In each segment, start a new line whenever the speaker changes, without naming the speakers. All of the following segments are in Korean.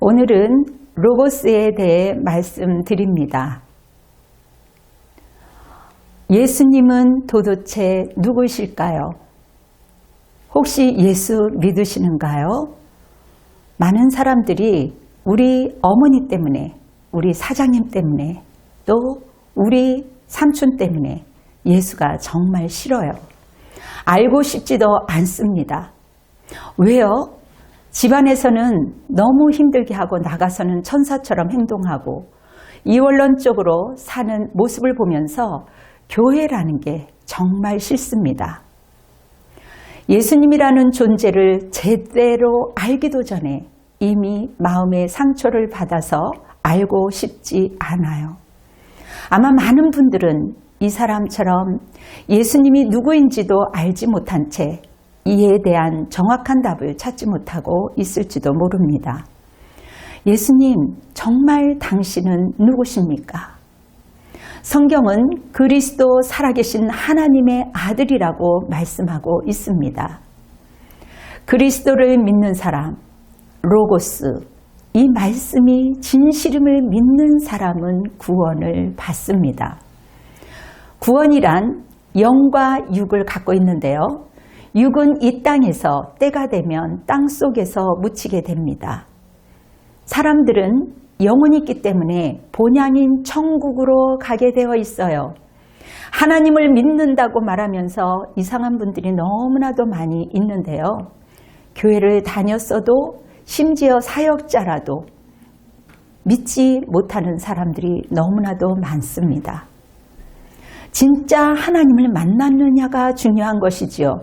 오늘은 로고스에 대해 말씀드립니다. 예수님은 도대체 누구실까요? 혹시 예수 믿으시는가요? 많은 사람들이 우리 어머니 때문에, 우리 사장님 때문에, 또 우리 삼촌 때문에 예수가 정말 싫어요. 알고 싶지도 않습니다. 왜요? 집안에서는 너무 힘들게 하고 나가서는 천사처럼 행동하고 이원론적으로 사는 모습을 보면서 교회라는 게 정말 싫습니다. 예수님이라는 존재를 제대로 알기도 전에 이미 마음의 상처를 받아서 알고 싶지 않아요. 아마 많은 분들은 이 사람처럼 예수님이 누구인지도 알지 못한 채 이에 대한 정확한 답을 찾지 못하고 있을지도 모릅니다. 예수님, 정말 당신은 누구십니까? 성경은 그리스도 살아계신 하나님의 아들이라고 말씀하고 있습니다. 그리스도를 믿는 사람, 로고스, 이 말씀이 진실임을 믿는 사람은 구원을 받습니다. 구원이란 영과 육을 갖고 있는데요. 육은 이 땅에서 때가 되면 땅 속에서 묻히게 됩니다. 사람들은 영혼이 있기 때문에 본향인 천국으로 가게 되어 있어요. 하나님을 믿는다고 말하면서 이상한 분들이 너무나도 많이 있는데요. 교회를 다녔어도 심지어 사역자라도 믿지 못하는 사람들이 너무나도 많습니다. 진짜 하나님을 만났느냐가 중요한 것이지요.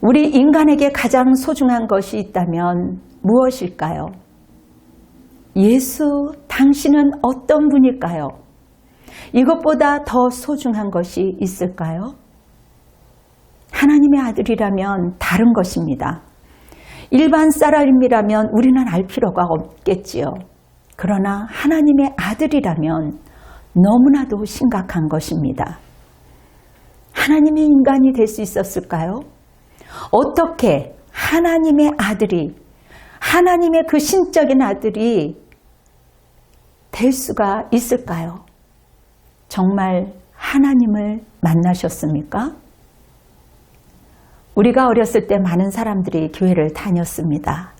우리 인간에게 가장 소중한 것이 있다면 무엇일까요? 예수, 당신은 어떤 분일까요? 이것보다 더 소중한 것이 있을까요? 하나님의 아들이라면 다른 것입니다. 일반 사람이라면 우리는 알 필요가 없겠지요. 그러나 하나님의 아들이라면 너무나도 심각한 것입니다. 하나님의 인간이 될 수 있었을까요? 어떻게 하나님의 아들이, 하나님의 그 신적인 아들이 될 수가 있을까요? 정말 하나님을 만나셨습니까? 우리가 어렸을 때 많은 사람들이 교회를 다녔습니다.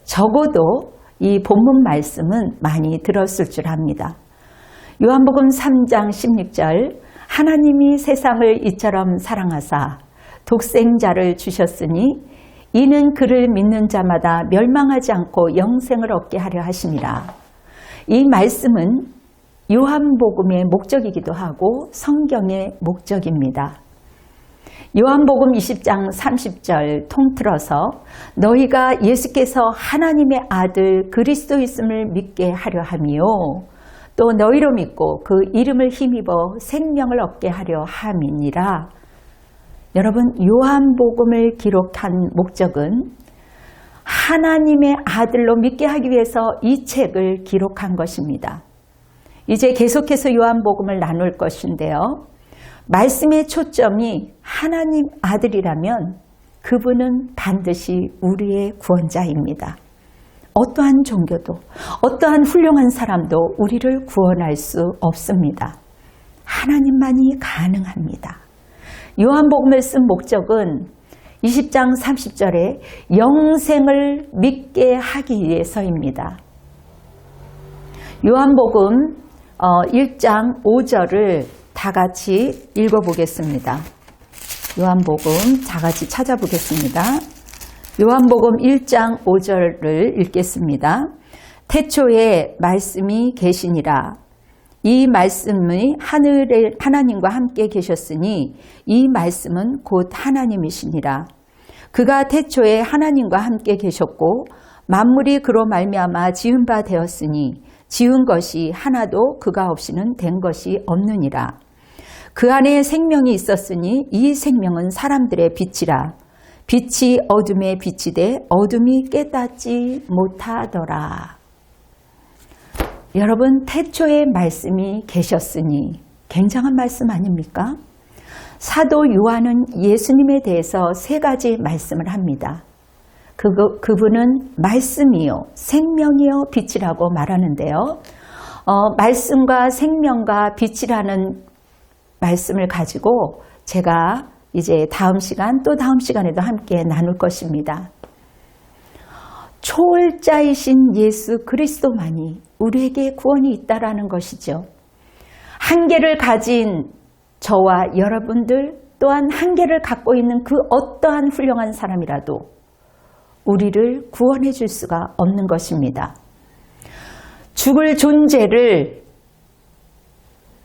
적어도 이 본문 말씀은 많이 들었을 줄 압니다. 요한복음 3장 16절, 하나님이 세상을 이처럼 사랑하사 독생자를 주셨으니 이는 그를 믿는 자마다 멸망하지 않고 영생을 얻게 하려 하심이라. 이 말씀은 요한복음의 목적이기도 하고 성경의 목적입니다. 요한복음 20장 30절 통틀어서 너희가 예수께서 하나님의 아들 그리스도이심을 믿게 하려 함이요 또 너희로 믿고 그 이름을 힘입어 생명을 얻게 하려 함이니라. 여러분, 요한복음을 기록한 목적은 하나님의 아들로 믿게 하기 위해서 이 책을 기록한 것입니다. 이제 계속해서 요한복음을 나눌 것인데요. 말씀의 초점이 하나님 아들이라면 그분은 반드시 우리의 구원자입니다. 어떠한 종교도, 어떠한 훌륭한 사람도 우리를 구원할 수 없습니다. 하나님만이 가능합니다. 요한복음을 쓴 목적은 20장 30절에 영생을 믿게 하기 위해서입니다. 요한복음 1장 5절을 다 같이 읽어보겠습니다. 요한복음 다 같이 찾아보겠습니다. 요한복음 1장 5절을 읽겠습니다. 태초에 말씀이 계시니라. 이 말씀이 하늘의 하나님과 함께 계셨으니 이 말씀은 곧 하나님이시니라. 그가 태초에 하나님과 함께 계셨고 만물이 그로 말미암아 지은 바 되었으니 지은 것이 하나도 그가 없이는 된 것이 없느니라. 그 안에 생명이 있었으니 이 생명은 사람들의 빛이라. 빛이 어둠에 비치되 어둠이 깨닫지 못하더라. 여러분, 태초에 말씀이 계셨으니 굉장한 말씀 아닙니까? 사도 요한은 예수님에 대해서 세 가지 말씀을 합니다. 그분은 말씀이요, 생명이요, 빛이라고 말하는데요. 말씀과 생명과 빛이라는 말씀을 가지고 제가 이제 다음 시간 또 다음 시간에도 함께 나눌 것입니다. 초월자이신 예수 그리스도만이 우리에게 구원이 있다라는 것이죠. 한계를 가진 저와 여러분들 또한 한계를 갖고 있는 그 어떠한 훌륭한 사람이라도 우리를 구원해 줄 수가 없는 것입니다. 죽을 존재를,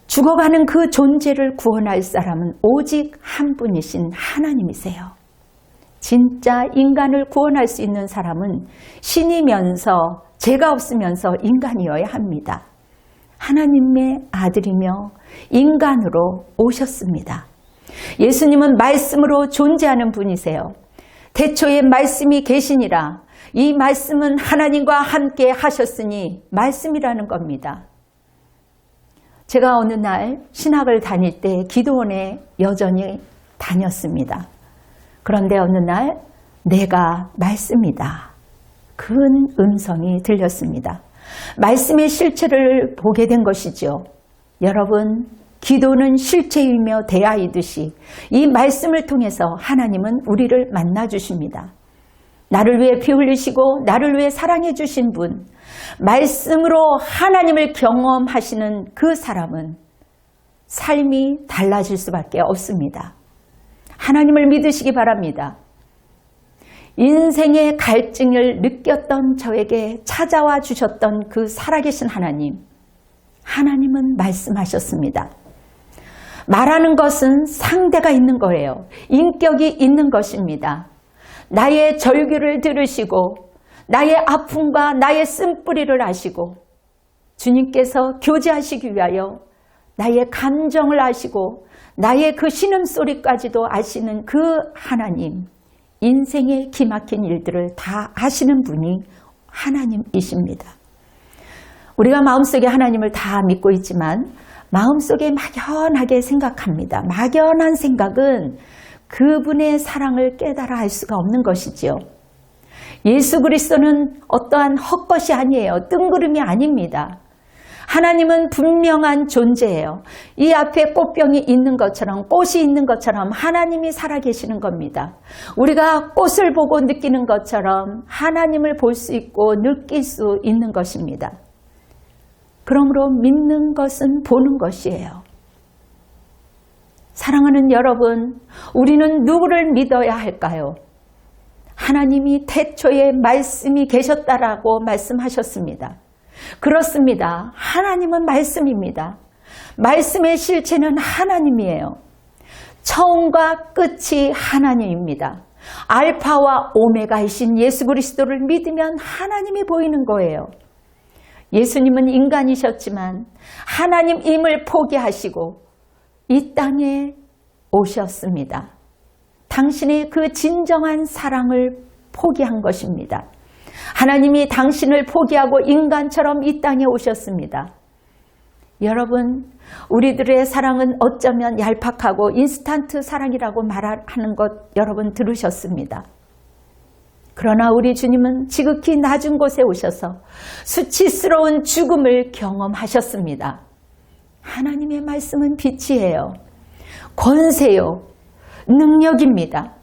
죽어가는 그 존재를 구원할 사람은 오직 한 분이신 하나님이세요. 진짜 인간을 구원할 수 있는 사람은 신이면서 죄가 없으면서 인간이어야 합니다. 하나님의 아들이며 인간으로 오셨습니다. 예수님은 말씀으로 존재하는 분이세요. 태초에 말씀이 계시니라. 이 말씀은 하나님과 함께 하셨으니 말씀이라는 겁니다. 제가 어느 날 신학을 다닐 때 기도원에 여전히 다녔습니다. 그런데 어느 날 내가 말씀이다. 큰 음성이 들렸습니다. 말씀의 실체를 보게 된 것이죠. 여러분, 기도는 실체이며 대하이듯이 이 말씀을 통해서 하나님은 우리를 만나주십니다. 나를 위해 피 흘리시고 나를 위해 사랑해 주신 분, 말씀으로 하나님을 경험하시는 그 사람은 삶이 달라질 수밖에 없습니다. 하나님을 믿으시기 바랍니다. 인생의 갈증을 느꼈던 저에게 찾아와 주셨던 그 살아계신 하나님, 하나님은 말씀하셨습니다. 말하는 것은 상대가 있는 거예요. 인격이 있는 것입니다. 나의 절규를 들으시고 나의 아픔과 나의 쓴뿌리를 아시고 주님께서 교제하시기 위하여 나의 감정을 아시고 나의 그 신음소리까지도 아시는 그 하나님, 인생의 기막힌 일들을 다 아시는 분이 하나님이십니다. 우리가 마음속에 하나님을 다 믿고 있지만 마음속에 막연하게 생각합니다. 막연한 생각은 그분의 사랑을 깨달아 알 수가 없는 것이지요. 예수 그리스도는 어떠한 헛것이 아니에요. 뜬구름이 아닙니다. 하나님은 분명한 존재예요. 이 앞에 꽃병이 있는 것처럼, 꽃이 있는 것처럼 하나님이 살아계시는 겁니다. 우리가 꽃을 보고 느끼는 것처럼 하나님을 볼 수 있고 느낄 수 있는 것입니다. 그러므로 믿는 것은 보는 것이에요. 사랑하는 여러분, 우리는 누구를 믿어야 할까요? 하나님이 태초에 말씀이 계셨다라고 말씀하셨습니다. 그렇습니다. 하나님은 말씀입니다. 말씀의 실체는 하나님이에요. 처음과 끝이 하나님입니다. 알파와 오메가이신 예수 그리스도를 믿으면 하나님이 보이는 거예요. 예수님은 인간이셨지만 하나님임을 포기하시고 이 땅에 오셨습니다. 당신의 그 진정한 사랑을 포기한 것입니다. 하나님이 당신을 포기하고 인간처럼 이 땅에 오셨습니다. 여러분, 우리들의 사랑은 어쩌면 얄팍하고 인스턴트 사랑이라고 말하는 것 여러분 들으셨습니다. 그러나 우리 주님은 지극히 낮은 곳에 오셔서 수치스러운 죽음을 경험하셨습니다. 하나님의 말씀은 빛이에요. 권세요. 능력입니다.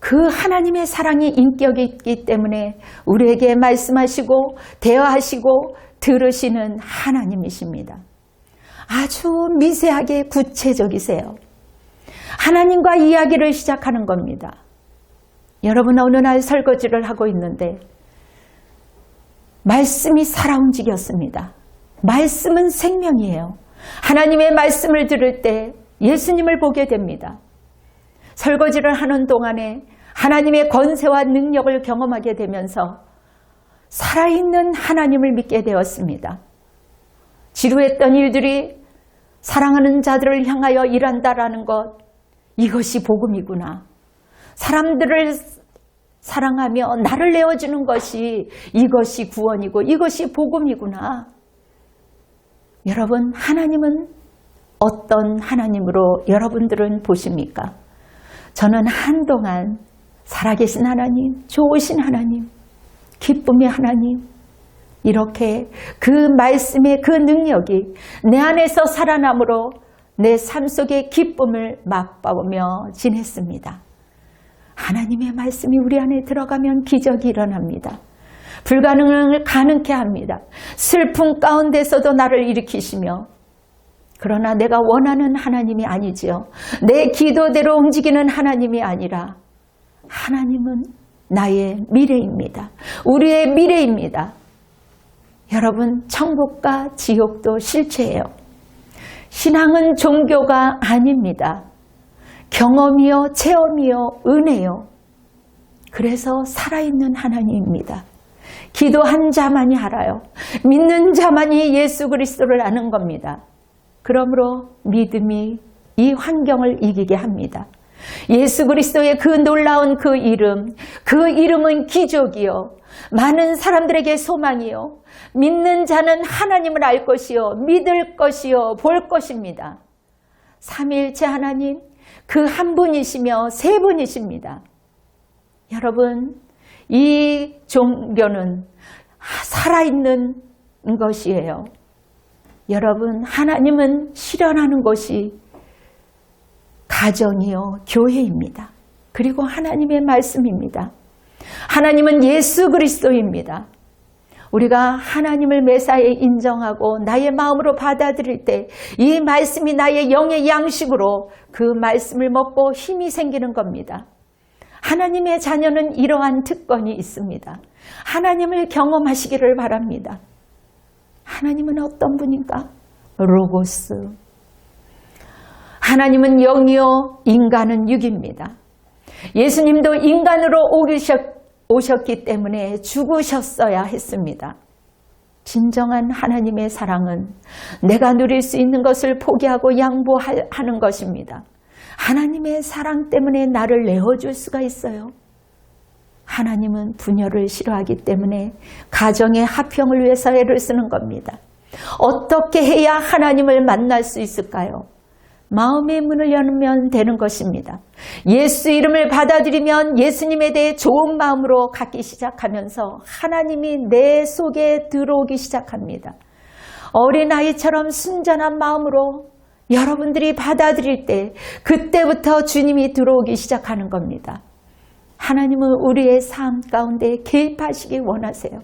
그 하나님의 사랑이 인격이 있기 때문에 우리에게 말씀하시고 대화하시고 들으시는 하나님이십니다. 아주 미세하게 구체적이세요. 하나님과 이야기를 시작하는 겁니다. 여러분, 어느 날 설거지를 하고 있는데 말씀이 살아 움직였습니다. 말씀은 생명이에요. 하나님의 말씀을 들을 때 예수님을 보게 됩니다. 설거지를 하는 동안에 하나님의 권세와 능력을 경험하게 되면서 살아있는 하나님을 믿게 되었습니다. 지루했던 일들이 사랑하는 자들을 향하여 일한다라는 것, 이것이 복음이구나. 사람들을 사랑하며 나를 내어주는 것이 이것이 구원이고 이것이 복음이구나. 여러분, 하나님은 어떤 하나님으로 여러분들은 보십니까? 저는 한동안 살아계신 하나님, 좋으신 하나님, 기쁨의 하나님, 이렇게 그 말씀의 그 능력이 내 안에서 살아남으로 내 삶 속의 기쁨을 맛보며 지냈습니다. 하나님의 말씀이 우리 안에 들어가면 기적이 일어납니다. 불가능을 가능케 합니다. 슬픔 가운데서도 나를 일으키시며, 그러나 내가 원하는 하나님이 아니지요. 내 기도대로 움직이는 하나님이 아니라 하나님은 나의 미래입니다. 우리의 미래입니다. 여러분, 천국과 지옥도 실체예요. 신앙은 종교가 아닙니다. 경험이요, 체험이요, 은혜요. 그래서 살아있는 하나님입니다. 기도한 자만이 알아요. 믿는 자만이 예수 그리스도를 아는 겁니다. 그러므로 믿음이 이 환경을 이기게 합니다. 예수 그리스도의 그 놀라운 그 이름은 기적이요, 많은 사람들에게 소망이요, 믿는 자는 하나님을 알 것이요, 믿을 것이요, 볼 것입니다. 삼위일체 하나님, 그 한 분이시며 세 분이십니다. 여러분, 이 종교는 살아있는 것이에요. 여러분, 하나님은 실현하는 것이 가정이요, 교회입니다. 그리고 하나님의 말씀입니다. 하나님은 예수 그리스도입니다. 우리가 하나님을 메사에 인정하고 나의 마음으로 받아들일 때 이 말씀이 나의 영의 양식으로 그 말씀을 먹고 힘이 생기는 겁니다. 하나님의 자녀는 이러한 특권이 있습니다. 하나님을 경험하시기를 바랍니다. 하나님은 어떤 분인가? 로고스. 하나님은 영이요, 인간은 육입니다. 예수님도 인간으로 오셨기 때문에 죽으셨어야 했습니다. 진정한 하나님의 사랑은 내가 누릴 수 있는 것을 포기하고 양보하는 것입니다. 하나님의 사랑 때문에 나를 내어줄 수가 있어요. 하나님은 분열을 싫어하기 때문에 가정의 화평을 위해서 애를 쓰는 겁니다. 어떻게 해야 하나님을 만날 수 있을까요? 마음의 문을 열면 되는 것입니다. 예수 이름을 받아들이면 예수님에 대해 좋은 마음으로 갖기 시작하면서 하나님이 내 속에 들어오기 시작합니다. 어린아이처럼 순전한 마음으로 여러분들이 받아들일 때 그때부터 주님이 들어오기 시작하는 겁니다. 하나님은 우리의 삶 가운데 개입하시기 원하세요.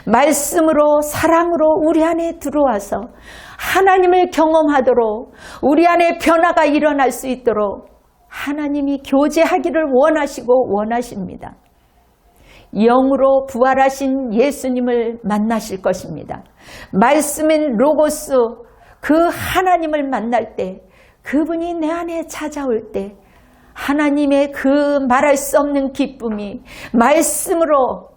말씀으로, 사랑으로 우리 안에 들어와서 하나님을 경험하도록, 우리 안에 변화가 일어날 수 있도록 하나님이 교제하기를 원하시고 원하십니다. 영으로 부활하신 예수님을 만나실 것입니다. 말씀인 로고스, 그 하나님을 만날 때, 그분이 내 안에 찾아올 때 하나님의 그 말할 수 없는 기쁨이 말씀으로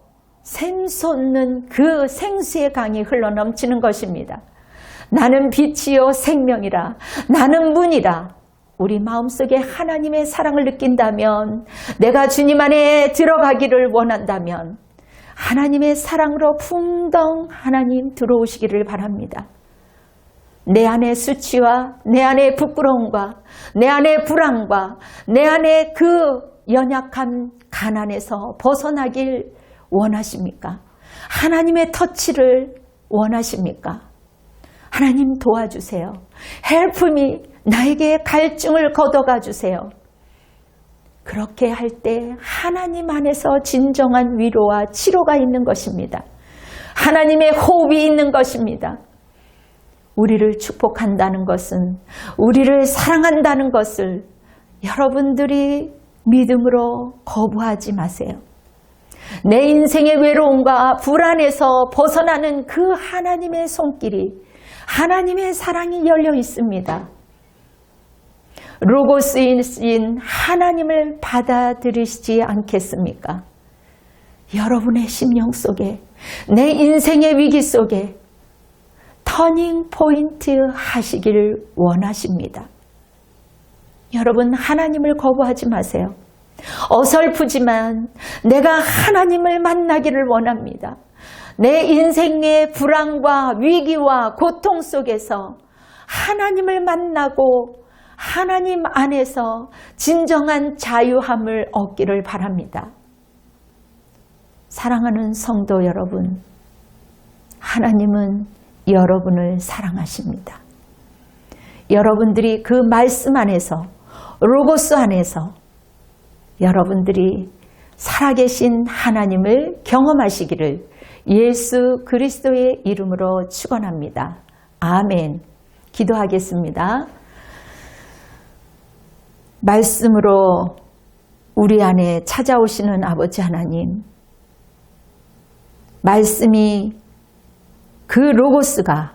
샘솟는 그 생수의 강이 흘러넘치는 것입니다. 나는 빛이요 생명이라, 나는 문이라. 우리 마음속에 하나님의 사랑을 느낀다면, 내가 주님 안에 들어가기를 원한다면 하나님의 사랑으로 풍덩 하나님 들어오시기를 바랍니다. 내 안의 수치와 내 안의 부끄러움과 내 안의 불안과 내 안의 그 연약한 가난에서 벗어나길 원하십니까? 하나님의 터치를 원하십니까? 하나님 도와주세요. Help me. 나에게 갈증을 걷어가 주세요. 그렇게 할 때 하나님 안에서 진정한 위로와 치료가 있는 것입니다. 하나님의 호흡이 있는 것입니다. 우리를 축복한다는 것은, 우리를 사랑한다는 것을 여러분들이 믿음으로 거부하지 마세요. 내 인생의 외로움과 불안에서 벗어나는 그 하나님의 손길이, 하나님의 사랑이 열려 있습니다. 로고스인 하나님을 받아들이시지 않겠습니까? 여러분의 심령 속에, 내 인생의 위기 속에 터닝 포인트 하시기를 원하십니다. 여러분, 하나님을 거부하지 마세요. 어설프지만 내가 하나님을 만나기를 원합니다. 내 인생의 불안과 위기와 고통 속에서 하나님을 만나고 하나님 안에서 진정한 자유함을 얻기를 바랍니다. 사랑하는 성도 여러분, 하나님은 여러분을 사랑하십니다. 여러분들이 그 말씀 안에서, 로고스 안에서 여러분들이 살아계신 하나님을 경험하시기를 예수 그리스도의 이름으로 축원합니다. 아멘. 기도하겠습니다. 말씀으로 우리 안에 찾아오시는 아버지 하나님, 말씀이 그 로고스가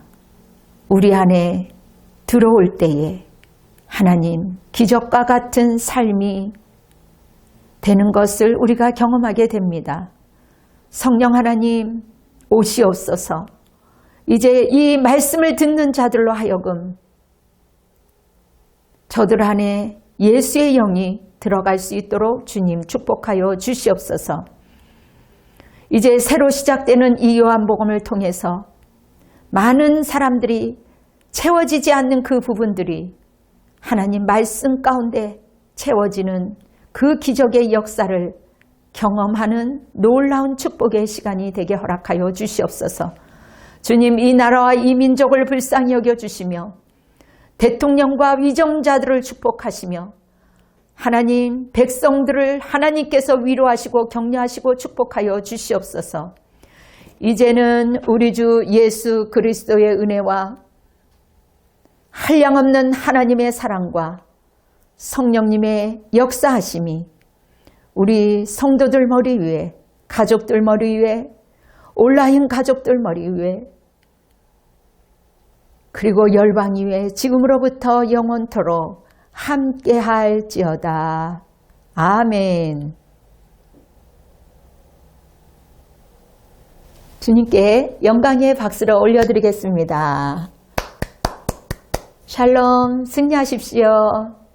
우리 안에 들어올 때에 하나님 기적과 같은 삶이 되는 것을 우리가 경험하게 됩니다. 성령 하나님 오시옵소서. 이제 이 말씀을 듣는 자들로 하여금 저들 안에 예수의 영이 들어갈 수 있도록 주님 축복하여 주시옵소서. 이제 새로 시작되는 이 요한복음을 통해서 많은 사람들이 채워지지 않는 그 부분들이 하나님 말씀 가운데 채워지는 그 기적의 역사를 경험하는 놀라운 축복의 시간이 되게 허락하여 주시옵소서. 주님, 이 나라와 이 민족을 불쌍히 여겨주시며 대통령과 위정자들을 축복하시며 하나님 백성들을 하나님께서 위로하시고 격려하시고 축복하여 주시옵소서. 이제는 우리 주 예수 그리스도의 은혜와 한량없는 하나님의 사랑과 성령님의 역사하심이 우리 성도들 머리 위에, 가족들 머리 위에, 온라인 가족들 머리 위에, 그리고 열방 위에 지금으로부터 영원토록 함께 할지어다. 아멘. 주님께 영광의 박수를 올려드리겠습니다. 샬롬, 승리하십시오.